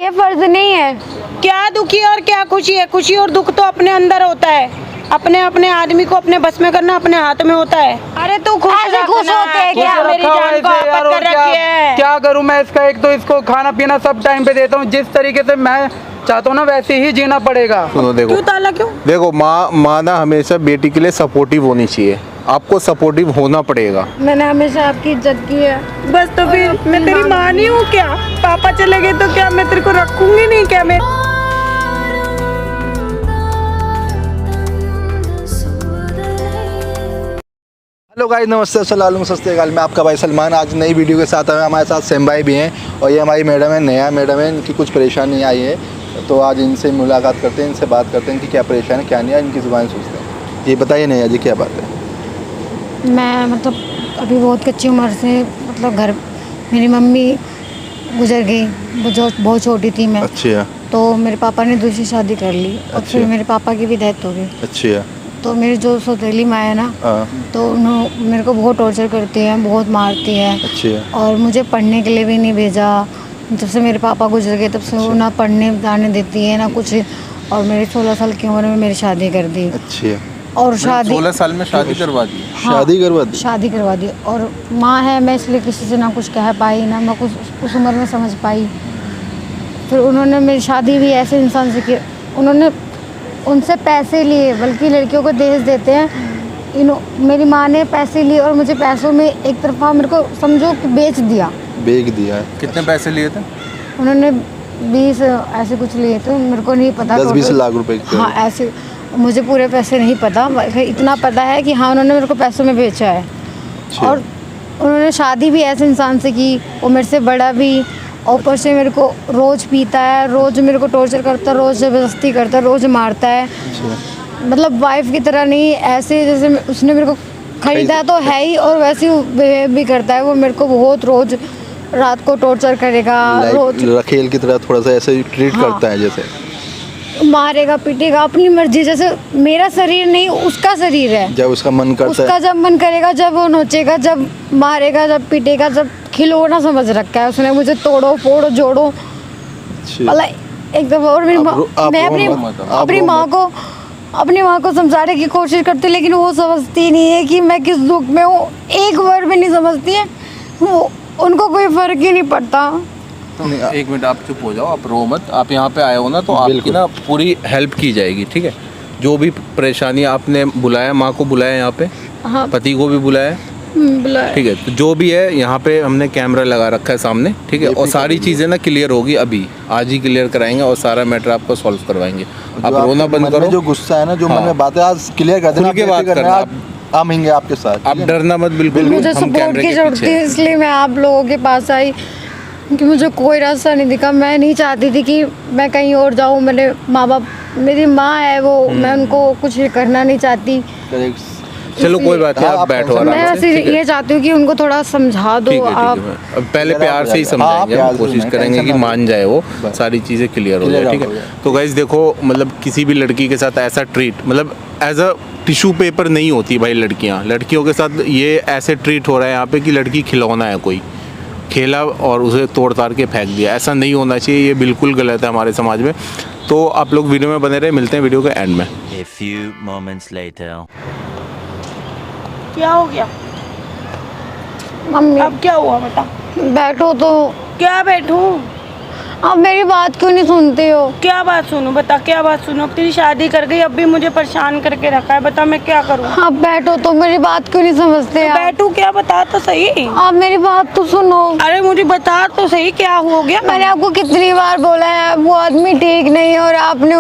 ये फर्ज नहीं है। क्या दुखी और क्या खुशी है? खुशी और दुख तो अपने अंदर होता है, अपने अपने आदमी को अपने बस में करना अपने हाथ में होता है। अरे तू खुश ऐसे खुश होते हैं क्या? मेरी जान को आपत कर रखी है। क्या करूं मैं इसका? एक तो इसको खाना पीना सब टाइम पे देता हूं, जिस तरीके से मैं चाहता हूं ना वैसे ही जीना पड़ेगा। सुनो देखो, क्यों ताला क्यों? देखो माँ ना हमेशा बेटी के लिए सपोर्टिव होनी चाहिए, आपको सपोर्टिव होना पड़ेगा। मैंने हमेशा आपकी इज्जत की है। बस तो फिर मैं तेरी माँ नहीं हूँ क्या? पापा चले गए तो क्या मैं तेरे को रखूंगी नहीं क्या? मैं हेलो गाइस, नमस्ते, अस्सलाम सस्ते गाल, मैं आपका भाई सलमान। आज नई वीडियो के साथ आए, हमारे साथ सेम भाई भी हैं और ये हमारी मैडम है, नया मैडम है, इनकी कुछ परेशानी आई है तो आज इनसे मुलाकात करते हैं, इनसे बात करते हैं कि क्या परेशानी क्या नहीं है, इनकी ज़ुबान सुनते हैं। ये बताइए नया जी, क्या बात है? मैं मतलब अभी बहुत कच्ची उम्र से मतलब घर, मेरी मम्मी गुजर गई, वो जो बहुत छोटी थी मैं। अच्छा। तो मेरे पापा ने दूसरी शादी कर ली और फिर अच्छा। मेरे पापा की भी डेथ हो गई। अच्छा। तो मेरी जो सौतेली माँ है ना, तो उन्होंने मेरे को बहुत टॉर्चर करती है, बहुत मारती है। अच्छा। और मुझे पढ़ने के लिए भी नहीं भेजा। जब से मेरे पापा गुजर गए तब से वो ना पढ़ने जाने देती है ना कुछ। और मेरी 16 साल की उम्र में मेरी शादी कर दी। अच्छा। और शादी 16 साल में शादी करवा दी? हाँ, शादी करवा दी? शादी करवा दी। और माँ है, मैं इसलिए किसी से ना कुछ कह पाई ना मैं कुछ उस उम्र में समझ पाई। फिर उन्होंने मेरी शादी भी ऐसे इंसान से की, उन्होंने उनसे पैसे लिए, बल्कि लड़कियों को दहेज देते हैं। मेरी माँ ने पैसे लिए और मुझे पैसों में एक तरफा मेरे को समझो कि बेच दिया। बेच दिया? कितने पैसे लिए थे? उन्होंने 20 ऐसे कुछ लिए थे, मेरे को नहीं पता। 10-20 लाख रुपए के? हाँ ऐसे, मुझे पूरे पैसे नहीं पता, इतना पता है कि हाँ उन्होंने मेरे को पैसों में बेचा है। और उन्होंने शादी भी ऐसे इंसान से की, वो मेरे से बड़ा भी, ऊपर से मेरे को रोज़ पीता है, रोज़ मेरे को टॉर्चर करता है, रोज़ ज़बरदस्ती करता है, रोज़ मारता है। मतलब वाइफ की तरह नहीं, ऐसे जैसे उसने मेरे को खरीदा तो है ही और वैसे ही बिहेव भी करता है। वो मेरे को बहुत रोज़ रात को टॉर्चर करेगा, रोज़ रखेल की तरह थोड़ा सा ऐसे ट्रीट हाँ। करता है, जैसे मारेगा पीटेगा अपनी मर्जी। जैसे मेरा शरीर नहीं, उसका शरीर है। जब उसका मन करता उसका है, जब मन करेगा, जब वो नोचेगा, जब मारेगा, जब पीटेगा, जब खिलौना समझ रखा है उसने मुझे। तोड़ो फोड़ो जोड़ो, मतलब एक दफा। और मेरी माँ, मैं अपनी माँ को समझाने की कोशिश करती, लेकिन वो समझती नहीं है कि मैं किस दुख में हूँ। एक वर्ड भी नहीं समझती है वो, उनको कोई फर्क ही नहीं पड़ता। तो एक मिनट आप चुप हो जाओ, आप रो मत। आप यहाँ पे आए हो ना तो आपकी ना पूरी हेल्प की जाएगी, ठीक है? जो भी परेशानी आपने बुलाया, माँ को बुलाया यहाँ पे, हाँ पति को भी बुलाया, बुलाया। ठीक है? तो जो भी है यहाँ पे हमने कैमरा लगा रखा है सामने, ठीक है? और सारी चीज़ें ना क्लियर होगी, अभी आज ही क्लियर कराएंगे और सारा मैटर आपको सॉल्व करवाएंगे। आप रोना बंद करो। जो गुस्सा है ना, जो मन में बातें, आज क्लियर कर देना, खुल के बात करना। हम होंगे आपके साथ, आप डरना मत बिल्कुल भी, मुझे हम सपोर्ट कैमरे की के जरूरत पीछे थी, हैं। इसलिए मैं आप लोगों के पास आई कि मुझे कोई रास्ता नहीं दिखा। मैं नहीं चाहती थी कि मैं कहीं और जाऊँ। मेरे माँ बाप, मेरी माँ है वो, मैं उनको कुछ करना नहीं चाहती। चलो कोई बात नहीं, आप बैठो मैं आराम से, सिर्फ ठीक है? ये चाहती हूँ कि उनको थोड़ा समझा दो ठीक है, आप। ठीक है। अब पहले प्यार से ही समझाएंगे, हम कोशिश करेंगे कि मान जाए वो, सारी चीज़ें क्लियर हो जाए, ठीक है? तो गाइस देखो, मतलब किसी भी लड़की के साथ ऐसा ट्रीट, मतलब एज अ टिश्यू पेपर नहीं होती भाई लड़कियों के साथ ये ऐसे ट्रीट हो रहा है यहाँ पे कि लड़की खिलौना है, कोई खेला और उसे तोड़ ताड़ के फेंक दिया। ऐसा नहीं होना चाहिए, ये बिल्कुल गलत है हमारे समाज में। तो आप लोग वीडियो में बने रहे, मिलते हैं वीडियो के एंड में। A few moments later. क्या हो गया? मम्मी अब क्या हुआ बता? बैठो तो। क्या बैठूं? आप मेरी बात क्यों नहीं सुनते हो? क्या बात सुनूं? बता क्या बात सुनूं? अब तेरी शादी कर गई, अब भी मुझे परेशान करके रखा है। बता मैं क्या करूं? आप बैठो तो, मेरी बात क्यों नहीं समझते आप? बैठू क्या? बता तो सही। आप मेरी बात तो सुनो। अरे मुझे बता तो सही, क्या हो गया? मैंने आपको कितनी बार बोला है वो आदमी ठीक नहीं है और आपने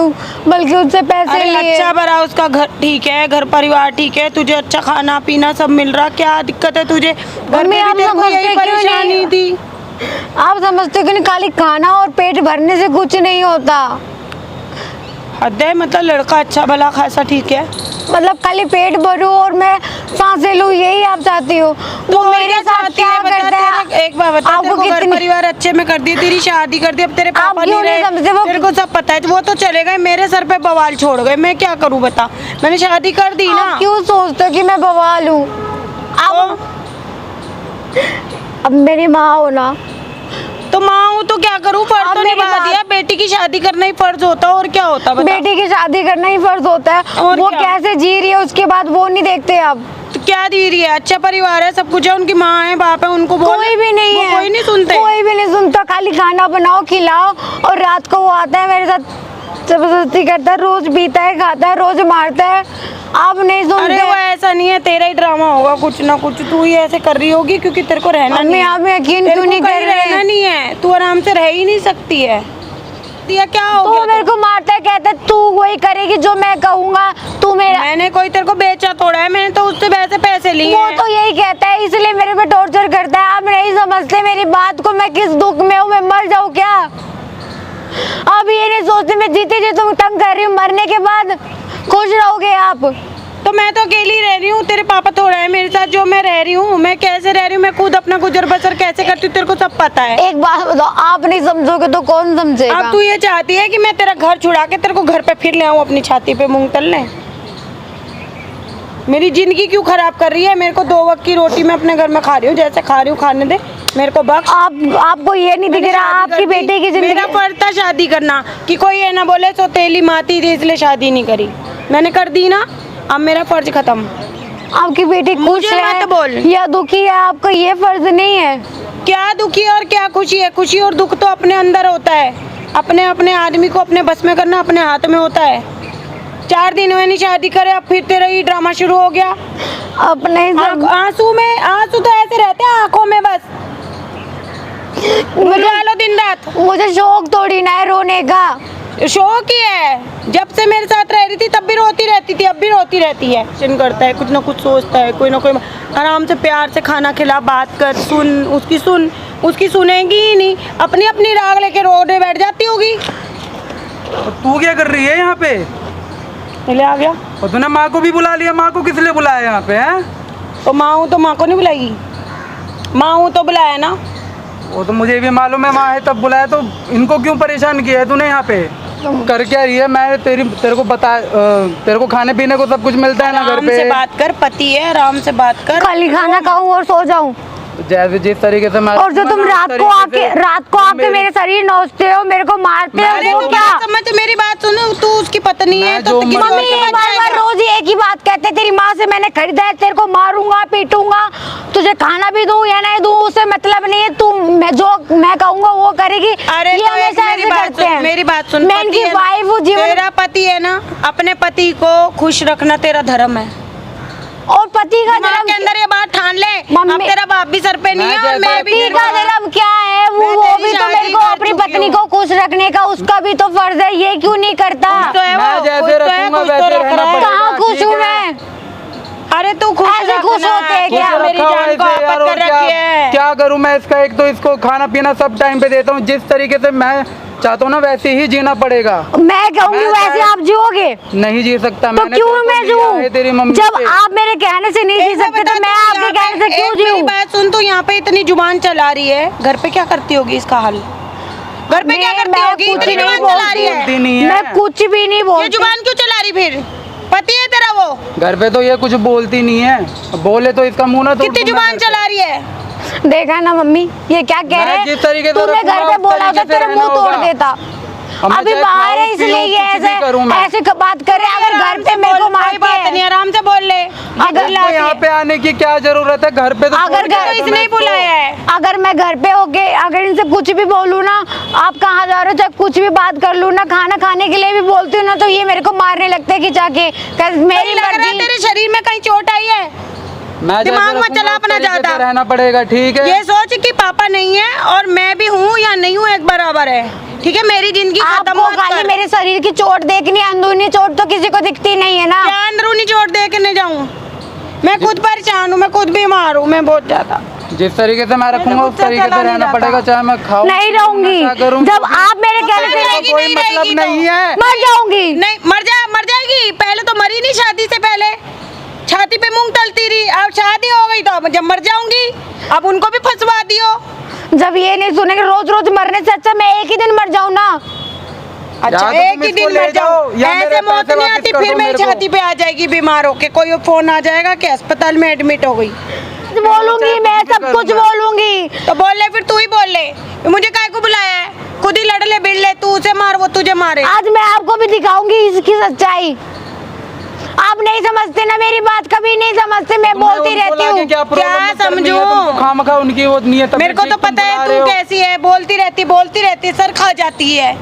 बल्कि उससे पैसे अरे लिए। अच्छा भरा उसका घर ठीक है, घर परिवार ठीक है, तुझे अच्छा खाना पीना सब मिल रहा, क्या दिक्कत है तुझे? घर में भी तेरे को यही परेशानी थी। आप समझते हो कि नहीं, खाली खाना और पेट भरने से कुछ नहीं होता। हद है, मतलब लड़का अच्छा भला खासा ठीक है, मतलब खाली पेट भरूं और मैं सांसें लूं, यही आप चाहती हो? वो मेरे साथ क्या करता है? एक बार बता, आपको तेरे को घर कितनी- परिवार अच्छे में कर दी, तेरी शादी कर दी, अब तेरे पापा क्यों नहीं नहीं समझते? रहे, तेरे को सब पता है। वो तो चले गए, मेरे सर पे बवाल छोड़ गए, मैं क्या करूं बता? मैंने शादी कर दी ना। आप क्यों सोचते हो कि मैं बवाल हूँ? आप अब मेरी माँ हो ना, तो माँ हूँ तो क्या करूँ? फर्ज अब तो मेरी निभा बात- दिया, बेटी शादी करना ही फर्ज होता है और क्या होता है? बेटी की शादी करना ही फर्ज होता है। और वो क्या? कैसे जी रही है उसके बाद वो नहीं देखते आप। तो क्या दी रही है? अच्छा परिवार है, सब कुछ है, उनकी माँ है, बाप है, उनको बोलो। कोई भी नहीं वो है, कोई नहीं सुनते। कोई भी नहीं सुनता। खाली खाना बनाओ खिलाओ और रात को वो आता है मेरे साथ जबरदस्ती करता है, रोज पीता है खाता है रोज मारता है। आप नहीं सुनते। अरे वो ऐसा नहीं है, तेरा ही ड्रामा होगा, कुछ ना कुछ तू ही ऐसे कर रही होगी क्योंकि तेरे को रहना नहीं है। आप यकीन तेरे क्यों को नहीं कर कहीं रहे? रहना नहीं है, तू आराम से रह ही नहीं सकती है। दिया क्या हो तो गया? मेरे को मारता है, कहता है तू वही करेगी जो मैं कहूँगा। तू मेरा मैंने कोई तेरे को बेचा तोड़ा है? मैंने तो उससे वैसे पैसे लिए वो हैं। तो यही कहता है, इसलिए मेरे पे टॉर्चर करता है। आप नहीं समझते मेरी बात को। मैं किस दुख में हूँ, मैं मर जाऊँ क्या? अब ये नहीं सोचते मैं जीते जी तुम तंग कर रही हूँ, मरने के बाद खुश रहोगे आप। तो मैं तो अकेली रह रही हूँ, तेरे पापा थोड़ा है मेरे साथ। जो मैं रह रही हूँ, मैं कैसे रह रही हूँ, मैं खुद अपना गुजर बसर कैसे करती हूँ तेरे को सब पता है। एक बात बताओ, आप नहीं समझोगे तो कौन समझेगा? अब तू ये चाहती है कि मैं तेरा घर छुड़ा के तेरे को घर पे फिर ले आऊँ अपनी छाती पे मूंग तलने? मेरी जिंदगी क्यों खराब कर रही है? मेरे को 2 वक्त की रोटी मैं अपने घर में खा रही हूँ, जैसे खा रही हूँ खाने दे मेरे को बख्श। आपको ये नहीं दिख रहा आपकी बेटे की जिंदगी? मेरा फर्ज था शादी करना, कि कोई ये ना बोले सौतेली माती थी इसलिए शादी नहीं करी। मैंने कर दी ना, अब मेरा फर्ज खत्म। आपकी बेटी खुश मुझे है मत बोल। या दुखी है, आपका ये फर्ज नहीं है। क्या दुखी और क्या खुशी है? खुशी और दुख तो अपने अंदर होता है। अपने अपने आदमी को अपने बस में करना अपने हाथ में होता है। 4 दिन हुए नहीं शादी करे, अब फिर तेरा ही ड्रामा शुरू हो गया। अपने आंसू तो ऐसे रहते हैं आंखों में, बस बुलवा लो दिन रात। मुझे शौक थोड़ी ना है रोने का। शौक ही है। जब से मेरे साथ रह रही थी तब भी रोती रहती थी, अब भी रोती रहती है। चिन करता है, कुछ ना कुछ सोचता है, कोई ना कोई। आराम से प्यार से खाना खिला, बात कर, सुन उसकी सुनेगी ही नहीं। अपनी अपनी राग लेके रोने बैठ जाती होगी। तू क्या कर रही है यहाँ पे? ले आ गया और तूने माँ को भी बुला लिया। माँ को किस लिए बुलाया यहाँ पे? हैं? तो माँ हूँ तो माँ को नहीं बुलाएगी? माँ हूँ तो बुलाया ना। वो तो मुझे भी मालूम है, माँ है तब बुलाया। तो इनको क्यों परेशान किया है तूने यहाँ पे? कर क्या रही है? मैं तेरे को खाने पीने को सब कुछ मिलता है ना घर आराम पे? से बात कर, पति है, आराम से बात कर। खाली खाना खाऊं और सो जाऊं? जैसे जिस तरीके से मैं और जो तुम रात को आके मेरे शरीर नोचते हो, मेरे को मारते अरे हो, तू वो क्या? बात समझ, मेरी बात सुन। तू उसकी पत्नी है तो किसी और मम्मी के ये पास बार जाएगा? रोज एक ही बात कहते हैं, तेरी माँ से मैंने खरीदा है, तेरे को मारूंगा पीटूंगा, तुझे खाना भी दूं या नहीं दूं उससे मतलब नहीं है। तू मैं कहूंगा वो करेगी। अरे ये तो हमेशा ऐसे करते हैं। मेरी बात सुन। मैं इनकी वाइफ हूँ, जीवन। तेरा पति है ना, अपने पति को खुश रखना तेरा धर्म है। और पति का दिमाग के अंदर ये बात ठान ले। मम्मी- अब तेरा बाप भी सर पे नहीं है और मैं भी पति का धर्म क्या है? मैं वो तेरी भी तो शादी मेरे को कर अपनी चुकी पत्नी हूँ। को खुश रखने का उसका भी तो फर्ज है। ये क्यों नहीं करता? तो है मैं वो, जैसे खुश तो है, रखूंगा खुश तो वैसे रख रहना रहा है। पड़ेगा। कहाँ खुश ठीक हूँ है। मैं? अरे तू खुश ऐसे खुश रखना। होते हैं खुश क्या? मेरी रखा हुआ जान को ऐसे यार, आपत और कर रखी है। क्या करूं मैं इसका? एक तो इसको खाना पीना सब टाइम पे देता हूं। जिस तरीके से मैं चाहता हूं ना वैसे ही जीना पड़ेगा। मैं कहूँगी मैं वैसे चाहे- आप जियोगे नहीं जी सकता। तो मैंने क्यों तेरे को मैं लिया है तेरी जीऊँ? मम्मी जब से। आप मेरे कहने से नहीं जी एक सकते बता, तो मैं तू आपके यहाँ कहने से पे- क्यों एक मेरी जीऊँ? बात सुन, तू यहाँ पे इतनी जुबान चला रही है, घर पे क्या करती होगी इसका हल? घर पे क्या करती होगी? कुछ इतनी नहीं जुबान चला रही बोलती है। नहीं है। मैं कुछ भी नहीं ये बोलती। जुबान क्यों चला रही फिर? पति है तेरा वो? घर पे तो ये कुछ बोलती नहीं है। बोले तो इसका मुंह ना तोड़ कितनी दूं मैं जुबान घर पे। चला रही है? देखा ना मम्मी ये क्या कह मैं रहे हैं? जिस तरीके से तूने रखूंगा, घर पे उस बोला तरीके था से तेरा रहना मुंह तोड़ होगा। देता। अब मैं अभी चाहे बाहर है खाऊं, इसलिए पीऊं, ये कुछ भी करूं मैं। ऐसे बात कर रहे हैं। अगर घर आराम पे से मेरे को बोल, कोई मारते बात नहीं, हैं, आराम से बोल ले। अगर चिल्ला तो के। यहाँ पे आने की क्या जरूरत है? घर पे तो अगर छोड़ के घर- आया था इसने मैं ही इसको। बुलाया है। अगर मैं घर पे होके अगर इनसे कुछ भी बोलूँ ना, आप कहाँ जा रहे हो, चाहे कुछ भी बात कर लूँ ना, खाना खाने के लिए भी बोलती हूँ ना, तो ये मेरे को मारने लगते हैं खिंचा के। मेरी लग रहा है मर्जी। तेरे शरीर में कहीं चोट आई है। मैं जैसे दिमाग मत रखूंगा, चला उस अपना तरीके से ज्यादा। रहना पड़ेगा। ठीक है। ये सोच कि पापा नहीं है और मैं भी हूँ या नहीं हूँ एक बराबर है। ठीक है, मेरी जिंदगी खत्म आपको मत खाली कर। मेरे शरीर की चोट देखनी, अंदरूनी चोट तो किसी को दिखती नहीं है ना। क्या अंदरूनी चोट दे के नहीं जाऊँ? मैं खुद परेशान हूँ, मैं खुद बीमार हूँ, मैं बहुत ज्यादा। जिस तरीके से मैं रखूंगा उस मुझसे तरीके चला से नहीं रहना जाता। पड़ेगा। चाहे मैं खाऊं नहीं रहूंगी। क्या करूं? जब आप मेरे कहने नहीं से रहेगी, कोई नहीं मतलब रहेगी तो। नहीं है। मर जाऊंगी। नहीं, मर जाएगी। पहले तो मरी नहीं शादी से पहले, छाती पे मूंग तलती रही। अब शादी हो गई तो अब जब मर जाऊंगी, अब उनको भी फंसवा दियो। जब ये नहीं सुनेंगे रोज रोज मरने से अच्छा मैं एक ही दिन मर जाऊं ना। अच्छा या तो एक तुम ही इसको दिन ले मर जाओ जाऊं। या ऐसे मेरे मौत पैसे नहीं वापस आती, कर फिर दो मेरी मेरे को। छाती पे आ जाएगी बीमार होके, कोई फोन आ जाएगा कि अस्पताल में एडमिट हो गई। बोलूंगी मैं, सब कुछ बोलूंगी। तो बोल ले, फिर तू ही बोल ले। मुझे काय को बुलाया है? खुद ही लड़ ले भिड़ ले, तू उसे मार वो तुझे मारे। आज मैं आपको भी दिखाऊंगी इसकी सच्चाई। आप नहीं समझते ना मेरी बात, कभी नहीं समझते, मैं बोलती रहती हूँ। क्या समझूं? खामखा उनकी वो नियत। मेरे को तो पता है तू कैसी है, बोलती रहती सर खा जाती है।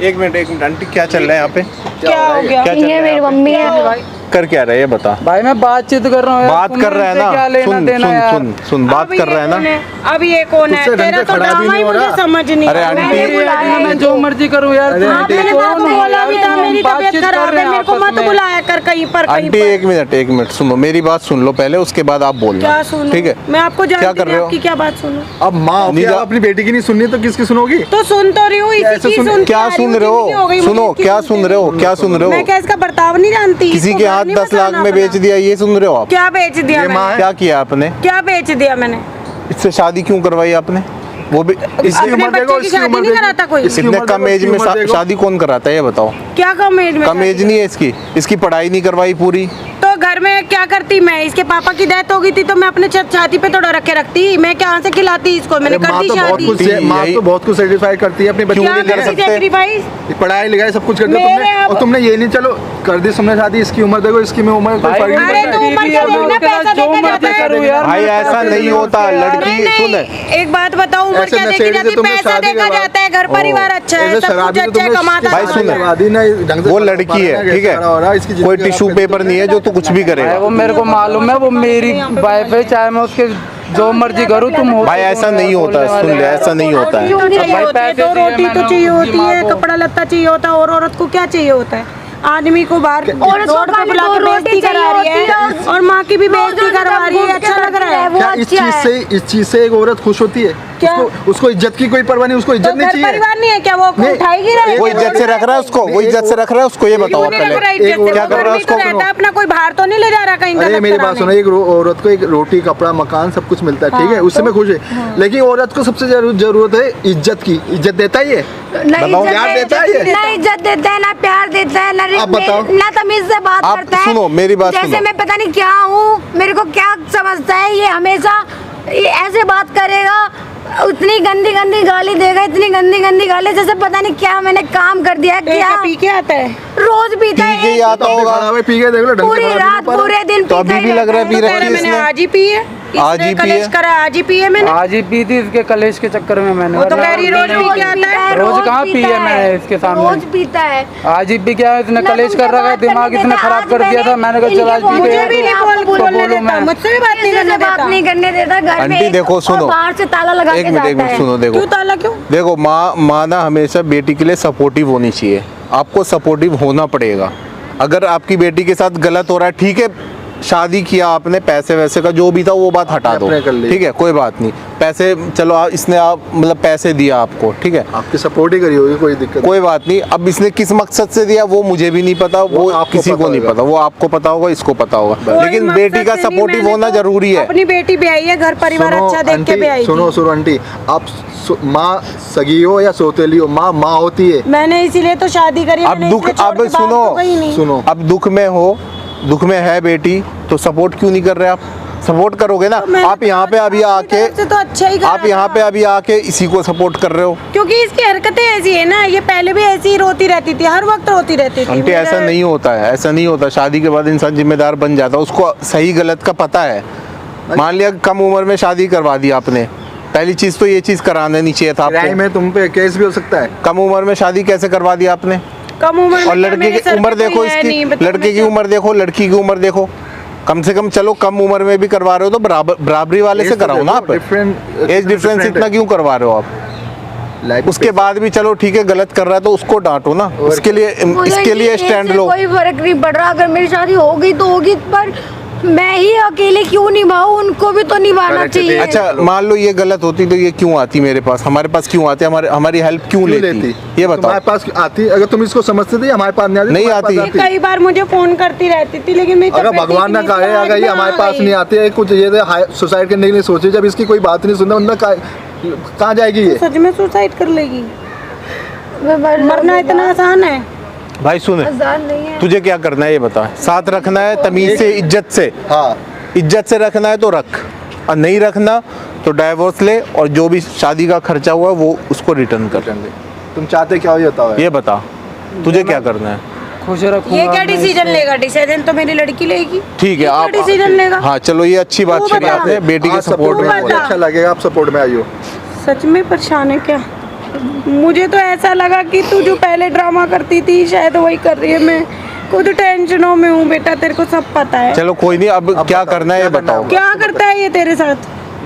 एक मिनट आंटी, क्या चल रहा है यहाँ पे? क्या हो गया? क्या चल रहा ये है मेरी यहाँ पे? मम्मी है। कर क्या रहा है ये बता। भाई मैं बातचीत कर रहा हूँ यार, बात कर रहा है तुमसे क्या ना, लेना सुन देना यार? सुन सुन सुन, बात अब कर ये रहा है कौन ना। अब ये कौन है? तुझसे ढंग तेरा से तो खड़ा भी ड्रामा ही नहीं हो मुझे रहा। समझ नहीं अरे आ रहा। आंटी, मैंने बुलाया मैं है। जो मर्जी करूँ यार। अरे तुम आंटी, मैंने देखो साथ में ना, बोला भी था मेरी बातचीत तबीयत कर खराब रहे है, हैं मेरे को आपस मत में। बुलाया कर कहीं पर आंटी एक मिनट सुनो, मेरी बात सुन लो पहले, उसके बाद आप बोलना। क्या सुनूं? ठीक है, मैं आपको क्या जानती कर नहीं, रहे हो? आपकी क्या बात सुनूं? अब माँ नहीं क्या जा- अपनी बेटी की नहीं सुननी तो किसकी सुनोगी? तो सुन तो रही हूँ, क्या इसी ऐसे की सुन- सुन क्या सुन रहे हो? सुनो, क्या सुन रहे हो? क्या सुन रहे मैं हो? क्या इसका बर्ताव नहीं जानती? किसी इसको के घर हाथ नहीं 10 लाख बताना में अपना। बेच दिया, ये सुन रहे हो आप? क्या बेच दिया ये माँ मैंने? है। क्या किया आपने? क्या बेच दिया मैंने? इससे शादी क्यों करवाई आपने? वो भी इसकी अपने उम्र देखो, बच्चे की इसकी शादी उम्र नहीं देखो। कराता कोई? इसकी इतने उम्र कम देखो, एज इसकी में उम्र देखो। शादी कौन कराता है ये बताओ? क्या कम एज में? कम एज नहीं है इसकी, इसकी पढ़ाई नहीं करवाई पूरी। तो घर में क्या करती मैं? इसके पापा की डेथ हो गई थी तो मैं अपने छाती पे थोड़ा रखे रखती, मैं कहाँ से खिलाती इसको? मैंने अरे कर माँ दी तो बहुत शादी। कुछ माँ यही- तो बहुत कुछ सेटिस्फाई करती है अपने बच्चों क्या के नहीं कर लिए। सकते? सेक्रीफाइस? पढ़ाई लिखाई सब कुछ करती है मेरे तुमने, अब- और तुमने ये नहीं चलो कर दी तुमने शादी। इसकी उम्र देखो, इसकी में उम्र कोई भाई, फर्क नहीं अरे पड़ता तो है। उम्र बीवी क्या है, मैं देखना, उसके साथ पैसा जो देके मर्जी जाता है। करूँ यार। भाई मैं ऐसा पैसे नहीं नहीं होता, उसके यार। लड़की नहीं, सुन नहीं, एक बात बताओ, उम्र ऐसे क्या देखी नशेड़ी से जाती? तुमने पैसा शादी देखा करवा- जाता है, घर परिवार अच्छा है, ऐसे सब कुछ शराबी अच्छा है, तुमने कमाता भाई है। सुन, करवादी ना, ढंग से वो पढ़ा- लड़की है, पढ़ाना ठीक कैसे खड़ा हो रहा है, इसकी कोई जिंदगी टिश्यू खराब पेपर नहीं है जो तू कुछ भी भाई करेगा। वो मेरे को मालूम है, वो मेरी वाइफ है, चाहे मैं उसके जो मर्जी करूँ तुम हो। भाई ऐसा नहीं होता है, सुन ले, ऐसा नहीं होता है। क्यों चाहिए भाई होती है? पैसे दो दिए रोटी तो मैंने चाहिए उनकी होती माँ है, को। कपड़ा लत्ता चाहिए होता है, और औरत को क्या चाहिए होता है? आदमी को बाहर औरत रोड को पे खाली बुला दो के रोटी बेइज्जती करा रही चाहिए होती है है और माँ की भी बेइज्जती करवा रही है। अच्छा लग रहा है? वो क्या इस अच्छा चीज है। से इस चीज से एक औरत खुश होती है? क्या? उसको इज्जत की कोई परवाह नहीं, उसको इज्जत तो नहीं घर चाहिए। परिवार नहीं है क्या? वो नहीं, उठाएगी ना? वो इज्जत से रख रहा है उसको, वो इज्जत से रख रहा है उसको, ये बताओ क्यों नहीं रख रहा पहले। इज्जत से? क्या वो कर घर रहा है में तो उसको? रहता है अपना, कोई बाहर तो नहीं ले जा रहा कहीं अरे गलत मेरी बात कराने। सुनो, एक औरत को एक रोटी कपड़ा मकान सब कुछ मिलता है, ठीक है, हाँ, उससे तो- मैं खुश है। लेकिन औरत को सबसे जरूरत है इज्जत की। इज्जत देता ही है? ना बताओ, इज्जत प्यार देता है ये? ना इज्जत देता है, ना प्यार देता है, ना आप बताओ। ना तमीज से बात आप करता है। सुनो, मेरी बात जैसे सुनो। मैं पता नहीं क्या हूँ, मेरे को क्या समझता है ये, हमेशा ये ऐसे बात करेगा, उतनी गंदी गंदी गाली देगा, इतनी गंदी गंदी गाली, जैसे पता नहीं क्या मैंने काम कर दिया है, तो ये क्या क्या पी के आता है? रोज पीता पी के है ही आता तो होगा। खड़ा हुआ है, पी के देख लो, ढंग से पूरी खड़ा भी नहीं रात पा रहा। पूरे दिन तो अभी पीता ही भी लग रहा है रहता पी तो रखी कह रहा है मैंने इसने। आज ही पी है, आज इसने ही पी कलेश है। करा, आज ही पी है मैंने। आज ही पी थी, इसके कलेश के चक्कर में मैंने। वो तो कह रही है रोज पी के आता है। रोज कहाँ पीता पी है मैं इसके सामने? रोज पीता है। आज ही पी क्या है, इसने ना कलेश तुमसे कर रखा है, बात दिमाग करने इसने देता, खराब आज कर दिया था। मैंने कहा चल आज पी मुझे के भी नहीं तो बोलने बोलूं देता, मैं। मुझसे भी बात नहीं किसी करने से बात देता। नहीं करने देता घर में। आंटी देखो, और सुनो। बाहर से ताला लगा एक के मिनट जाता है। सुनो, देखो क्यों ताला क्यों? देखो, माँ ना हमेशा बेटी के लिए सपोर्टिव होनी चाहिए। आपको सपोर्टिव होना पड़ेगा। अगर आपकी बेटी के साथ गलत हो रहा है, ठीक है, शादी किया आपने, पैसे वैसे का जो भी था वो बात हटा दो, आपने कर ली। ठीक है, कोई बात नहीं। पैसे चलो इसने आप मतलब पैसे दिया आपको, ठीक है, आपकी सपोर्ट ही करी होगी, कोई दिक्कत कोई बात नहीं। अब इसने किस मकसद से दिया वो मुझे भी नहीं पता, वो आपको किसी पता को नहीं होगा। पता, वो आपको पता होगा, इसको पता होगा। कोई लेकिन मकसद बेटी का से नहीं, सपोर्टिव मैंने होना तो जरूरी है। अपनी बेटी ब्याई है, घर परिवार सुनो अच्छा देख के आंटी, ब्याई सुनो थी। सुनो आंटी, आप माँ सगी हो या सोतेली हो, माँ होती है। मैंने इसीलिए तो शादी करी। अब मैंने दुख, इसलिए छोड़ अब के बाहर सुनो तो गई नहीं। सुनो, अब दुख में हो, दुख में है बेटी, तो सपोर्ट क्यों नहीं कर रहे आप? सपोर्ट करोगे ना। तो मैंने आप यहाँ पे अभी अपनी आके, तरफ से तो अच्छा ही करा आप यहाँ था। पे अभी आके इसी को सपोर्ट कर रहे हो। क्योंकि इसकी हरकतें ऐसी है ना, ये पहले भी ऐसी ही रोती रहती थी, हर वक्त रोती रहती थी। आंटी ऐसा नहीं होता है, ऐसा नहीं होता। शादी के बाद इंसान जिम्मेदार बन जाता है, उसको सही गलत का पता है। मान लिया कम उम्र में शादी करवा दी आपने, पहली चीज तो ये चीज कराना नहीं चाहिए था किराए आपको। में तुम पे केस भी हो सकता है। कम उम्र में शादी कैसे करवा दी आपने? कम उम्र में और क्या लड़के मेरे की सर पे उम्र कोई देखो, है नहीं, इसकी बताओ लड़के मैं की क्या- उम्र देखो, लड़की की उम्र देखो। कम से कम चलो कम उम्र में भी करवा रहे हो तो बराबरी वाले से कराओ ना आप। एज डिफरेंस इतना क्यों करवा रहे हो आप? उसके बाद भी चलो ठीक है, गलत कर रहा है तो उसको डांटो ना, उसके लिए मुझे इसके लिए इससे स्टैंड लो। कोई फर्क नहीं पड़ रहा, अगर मेरी शादी होगी तो होगी, पर मैं ही अकेले क्यों निभाऊं, उनको भी तो निभाना Correct, चाहिए। अच्छा मान लो ये गलत होती तो ये क्यों आती मेरे पास, हमारे पास क्यों आती, हमारी हेल्प क्यों लेती? ये बताओ। हमारे पास आती, अगर तुम इसको समझते थे हमारे पास नहीं आती, नहीं तुम्हारे पास आती। कई बार मुझे फोन करती रहती थी, लेकिन मेरी अगर तबीयत भगवान ना ठीक नहीं करे, थी, अगर आज ये मैं हमारे आ पास गई। नहीं आती है, कुछ ये सुसाइड करने के लिए सोचे, जब इसकी कोई बात नहीं सुनता बंदा कहाँ जाएगी ये? सच में सुसाइड कर लेगी? मैं मर मरना इतना आसान है? भाई सुन, आसान नहीं है। तुझे क्या करना है ये बता। साथ रखना है तमीज से, इज्जत से, हाँ, इज्जत से रखना है तो रख, और नहीं रखना तो डाइवोर्स ले, और जो भी शादी का खर्चा हुआ वो उसको रिटर्न कर। तुम चाहते क्या हो ये बताओ। ये बता तुझे क्या करना है। खुश रखूंगा ये क्या मैं डिसीजन इसको। लेगा? डिसीजन तो मेरी लड़की लेगी। ठीक है ये क्या आप डिसीजन लेगा? हाँ चलो ये अच्छी बात तू करी बता। आपने बेटी के हाँ, सपोर्ट तू में। मुझे बता। अच्छा लगेगा आप सपोर्ट में आइयो। सच में परेशान है क्या? मुझे तो ऐसा लगा कि तू जो पहले ड्रामा करती थी शायद वही कर रही है। मैं खुद टेंशनों में हूँ बेटा, तेरे को सब पता है। चलो कोई नहीं अब क्या बताओ, करना है ये क्या करना है? बताओ। क्या करता है ये तेरे साथ?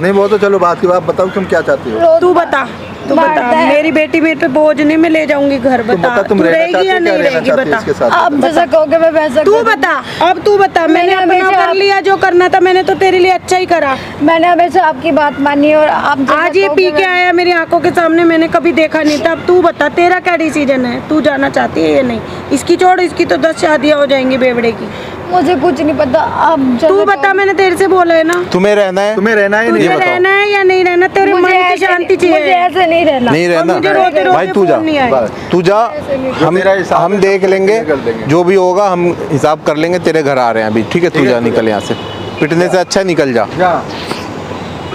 नहीं वो तो चलो बात की बात, बताओ तुम क्या चाहती हो। तू बता, तू बता। मारता है। मेरी बेटी मेरे पे बोझ नहीं, मैं ले जाऊंगी घर। तुम बता, बता तुम तू रहना रहेगी चाहती या हो, क्या नहीं रहना रहेगी? चाहती है बता। इसके साथ। आप जैसा कहोगे मैं वैसा तू करूँ। बता, अब तू बता। मैंने अपना हमेशा- कर लिया, जो करना था मैंने तो तेरे लिए अच्छा ही करा। मैंने हमेशा आपकी बात मानी है और आप जैसा आज ये कहोगे पी के मैं- आया मेरी आंखों के सामने, मैंने कभी देखा नहीं था। अब तू बता तेरा क्या डिसीजन है? तू जाना चाहती है या नहीं? इसकी छोड़, इसकी तो 10 शादियां हो जाएंगी बेवड़े की। मुझे कुछ नहीं पता। आप जैसा तू बता, कहोगे। मैंने तेरे से बोला है ना, तुम्हें रहना है तुम्हें रहना ही नहीं तुझे बताओ। रहना है या नहीं रहना? तेरे मन मुझे की ऐसे शांति मुझे चाहिए। ऐसे नहीं रहना। नहीं रहना मुझे रोते रोते भाई तू जा फोन नहीं आया। तू जा जो हम तेरा हिसाब हम है, देख सब लेंगे कर देंगे। जो भी होगा हम हिसाब कर लेंगे। तेरे घर आ रहे हैं अभी ठीक है तू ठीक है, जा तू निकल जा। यहाँ से पिटने से अच्छा निकल जा। जा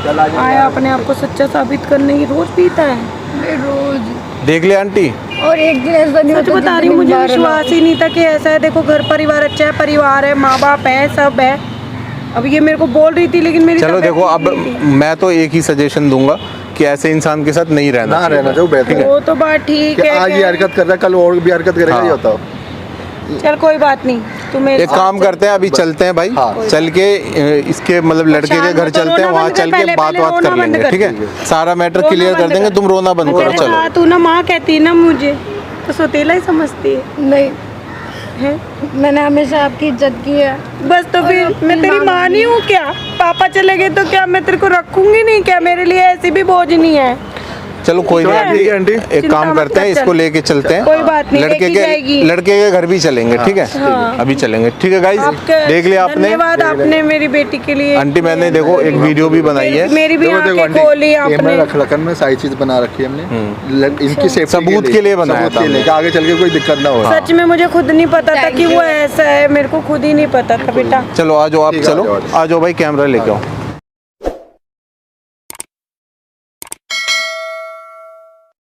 चल आगे। आया अपने आप को सच्चा साबित करने की, रोज पीता है। मैं रोज देख ले आंटी और एक दिन ऐसा नहीं सच होता बता जिस रही हूँ, दिन मुझे बाहर विश्वास ही नहीं था कि ऐसा है। देखो घर परिवार अच्छा है, परिवार है, माँ बाप है, सब है। अब ये मेरे को बोल रही थी लेकिन मेरी चलो तबीयत देखो अब ठीक नहीं थी। मैं तो एक ही सजेशन दूंगा कि ऐसे इंसान के साथ नहीं रहना ना चाहिए। रहना जो बेहतर है। वो तो बात ठीक कि है। आज ये हरकत कर रहा है कल और भी हरकत करेगा हाँ। ये बताओ। चल कोई बात नहीं, तू मेरे एक साथ काम चल। करते हैं अभी चलते हैं भाई हाँ। चल के इसके मतलब लड़के के शाम घर को तो चलते हैं रोना वहाँ बंद कर, चल के पहले बात पहले बात कर रोना बंद लेंगे कर। ठीक है सारा मैटर रोना क्लियर कर बंद देंगे कर। तुम रोना बंद करो मैंने चलो। कहा, तू ना माँ कहती है ना मुझे, तो सोतेला ही समझती नहीं है। मैंने हमेशा आपकी इज्जत की है। बस तो फिर मैं तेरी माँ नहीं हूँ क्या? पापा चले गए तो क्या मैं तेरे को रखूंगी नहीं क्या? मेरे लिए ऐसी भी बोझ नहीं है। चलो कोई चलो, नहीं ठीक है, आंटी। एक चिंता काम मत करते हैं कर, इसको चल। लेके चलते हैं कोई बात नहीं, लेके जाएगी। लड़के के घर भी चलेंगे ठीक है हाँ। अभी चलेंगे ठीक है गाइस आपके देख लिया आपने धन्यवाद, आपने मेरी बेटी के लिए। आंटी मैंने देखो एक वीडियो भी बनाई है मेरी भी देखो देखो आंखें आंटी खोली कैमरा आपने। रख रखन में सारी चीज बना रखी है हमने इनकी सेफ्टी सबूत के लिए बनाया सबूत था के लिए, हमने। कि आगे चल के कोई दिक्कत ना हो। सच में मुझे खुद नहीं पता था Thank कि वो you. ऐसा है, मेरे को खुद ही नहीं पता था बेटा। चलो आ जाओ आप ठीक है, चलो आ जाओ। आ जाओ भाई कैमरा लेके आओ